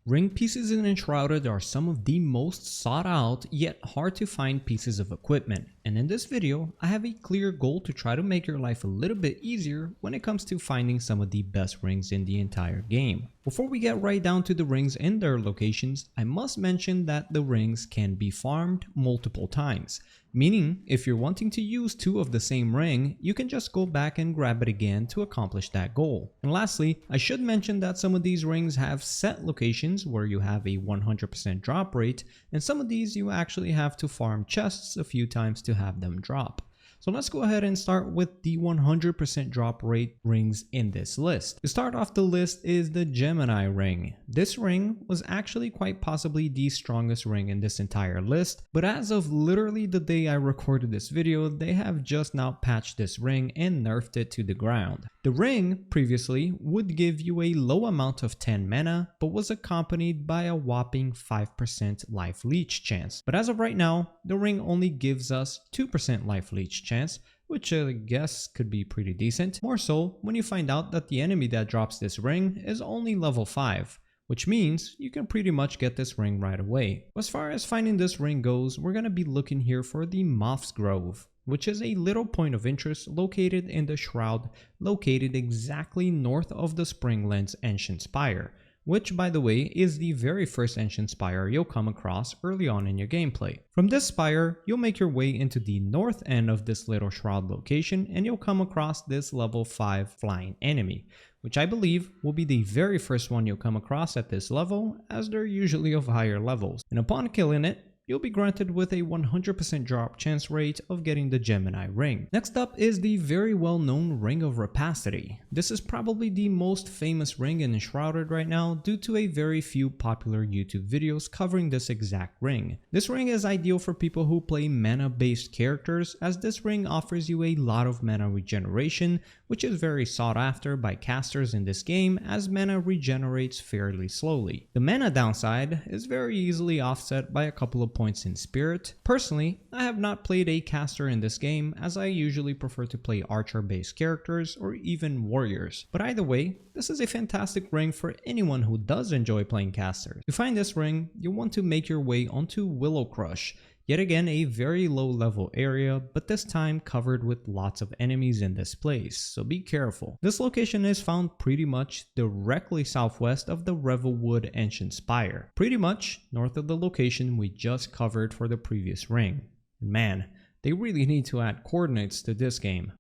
Ring pieces in Enshrouded are some of the most sought out yet hard to find pieces of equipment, and in this video I have a clear goal to try to make your life a little bit easier when it comes to finding some of the best rings in the entire game. Before we get right down to the rings and their locations, I must mention that the rings can be farmed multiple times, meaning if you're wanting to use two of the same ring, you can just go back and grab it again to accomplish that goal. And lastly, I should mention that some of these rings have set locations where you have a 100% drop rate, and some of these you actually have to farm chests a few times to have them drop. So let's go ahead and start with the 100% drop rate rings in this list. To start off the list is the Gemini Ring. This ring was actually quite possibly the strongest ring in this entire list, but as of literally the day I recorded this video, they have just now patched this ring and nerfed it to the ground. The ring previously would give you a low amount of 10 mana, but was accompanied by a whopping 5% life leech chance. But as of right now, the ring only gives us 2% life leech chance, which I guess could be pretty decent. More so when you find out that the enemy that drops this ring is only level 5. Which means you can pretty much get this ring right away. As far as finding this ring goes, we're going to be looking here for the Moth's Grove, which is a little point of interest located in the Shroud, located exactly north of the Springlands Ancient Spire, which by the way is the very first Ancient Spire you'll come across early on in your gameplay. From this spire, you'll make your way into the north end of this little Shroud location and you'll come across this level 5 flying enemy, which I believe will be the very first one you'll come across at this level, as they're usually of higher levels. And upon killing it, you'll be granted with a 100% drop chance rate of getting the Gemini Ring. Next up is the very well known Ring of Rapacity. This is probably the most famous ring in Enshrouded right now due to a very few popular YouTube videos covering this exact ring. This ring is ideal for people who play mana based characters, as this ring offers you a lot of mana regeneration, which is very sought after by casters in this game as mana regenerates fairly slowly. The mana downside is very easily offset by a couple of points in spirit. Personally, I have not played a caster in this game, as I usually prefer to play archer based characters or even warriors. But either way, this is a fantastic ring for anyone who does enjoy playing casters. To find this ring, you'll want to make your way onto Willow Crush. Yet again, a very low level area, but this time covered with lots of enemies in this place, so be careful. This location is found pretty much directly southwest of the Revelwood Ancient Spire, pretty much north of the location we just covered for the previous ring. And man, they really need to add coordinates to this game.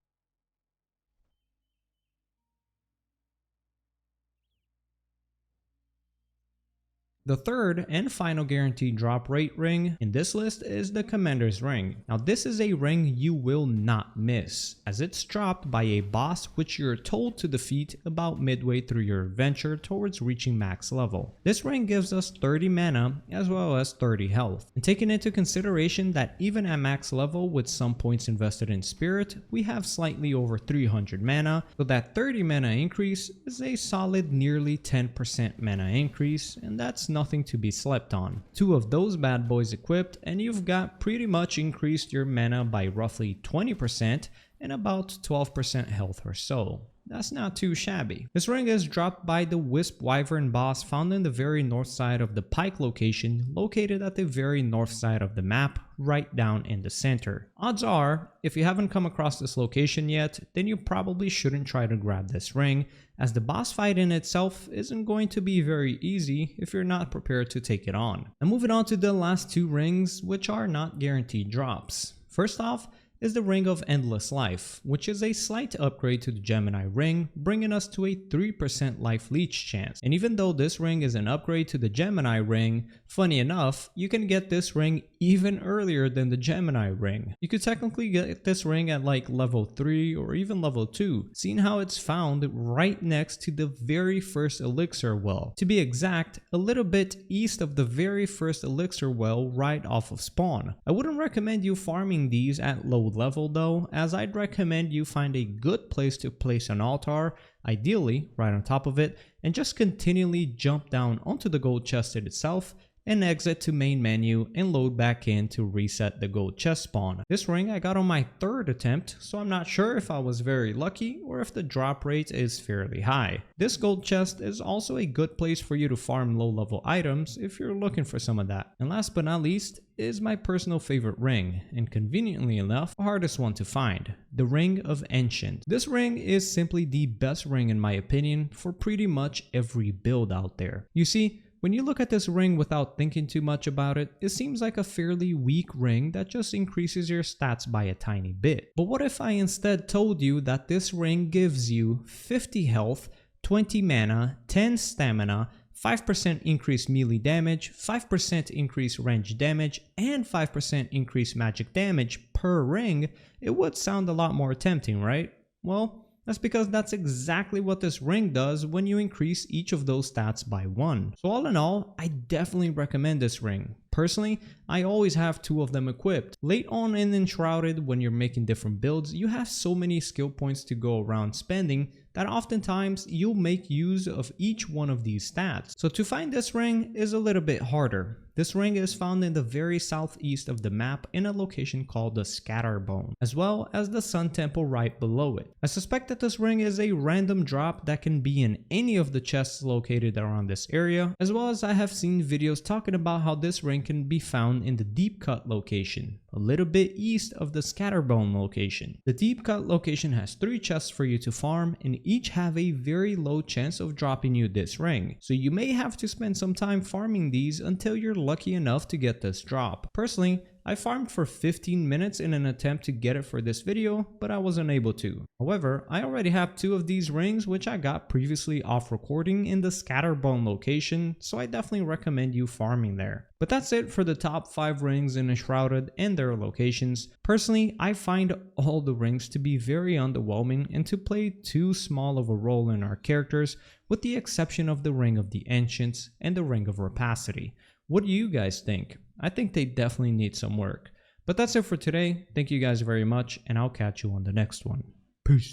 The third and final guaranteed drop rate ring in this list is the Commander's Ring. Now this is a ring you will not miss, as it's dropped by a boss which you're told to defeat about midway through your adventure towards reaching max level. This ring gives us 30 mana as well as 30 health. And taking into consideration that even at max level with some points invested in spirit, we have slightly over 300 mana, so that 30 mana increase is a solid nearly 10% mana increase, and that's nothing to be slept on. Two of those bad boys equipped and you've got pretty much increased your mana by roughly 20% and about 12% health or so. That's not too shabby. This ring is dropped by the Wisp Wyvern boss found in the very north side of the Pike location, located at the very north side of the map, right down in the center. Odds are, if you haven't come across this location yet, then you probably shouldn't try to grab this ring, as the boss fight in itself isn't going to be very easy if you're not prepared to take it on. And moving on to the last two rings, which are not guaranteed drops. First off, is the Ring of Endless Life, which is a slight upgrade to the Gemini Ring, bringing us to a 3% life leech chance. And even though this ring is an upgrade to the Gemini Ring, funny enough, you can get this ring even earlier than the Gemini Ring. You could technically get this ring at like level 3 or even level 2, seeing how it's found right next to the very first elixir well. To be exact, a little bit east of the very first elixir well right off of spawn. I wouldn't recommend you farming these at low level though, as I'd recommend you find a good place to place an altar, ideally right on top of it, and just continually jump down onto the gold chest itself and exit to main menu and load back in to reset the gold chest spawn. This ring I got on my 3rd attempt, so I'm not sure if I was very lucky or if the drop rate is fairly high. This gold chest is also a good place for you to farm low level items if you're looking for some of that. And last but not least is my personal favorite ring, and conveniently enough, the hardest one to find, the Ring of Enchant. This ring is simply the best ring in my opinion for pretty much every build out there. You see, when you look at this ring without thinking too much about it, it seems like a fairly weak ring that just increases your stats by a tiny bit. But what if I instead told you that this ring gives you 50 health, 20 mana, 10 stamina, 5% increased melee damage, 5% increased range damage, and 5% increased magic damage per ring? It would sound a lot more tempting, right? Well, that's because that's exactly what this ring does when you increase each of those stats by 1. So all in all, I definitely recommend this ring. Personally, I always have 2 of them equipped. Late on in Enshrouded, when you're making different builds, you have so many skill points to go around spending that oftentimes you'll make use of each one of these stats. So to find this ring is a little bit harder. This ring is found in the very southeast of the map in a location called the Scatterbone, as well as the Sun Temple right below it. I suspect that this ring is a random drop that can be in any of the chests located around this area, as well as I have seen videos talking about how this ring can be found in the Deep Cut location, a little bit east of the Scatterbone location. The Deep Cut location has 3 chests for you to farm, and each have a very low chance of dropping you this ring, so you may have to spend some time farming these until you're lucky enough to get this drop. Personally, I farmed for 15 minutes in an attempt to get it for this video, but I wasn't able to. However, I already have 2 of these rings which I got previously off recording in the Scatterbone location, so I definitely recommend you farming there. But that's it for the top 5 rings in Enshrouded and their locations. Personally, I find all the rings to be very underwhelming and to play too small of a role in our characters, with the exception of the Ring of the Ancients and the Ring of Rapacity. What do you guys think? I think they definitely need some work. But that's it for today. Thank you guys very much, and I'll catch you on the next one. Peace.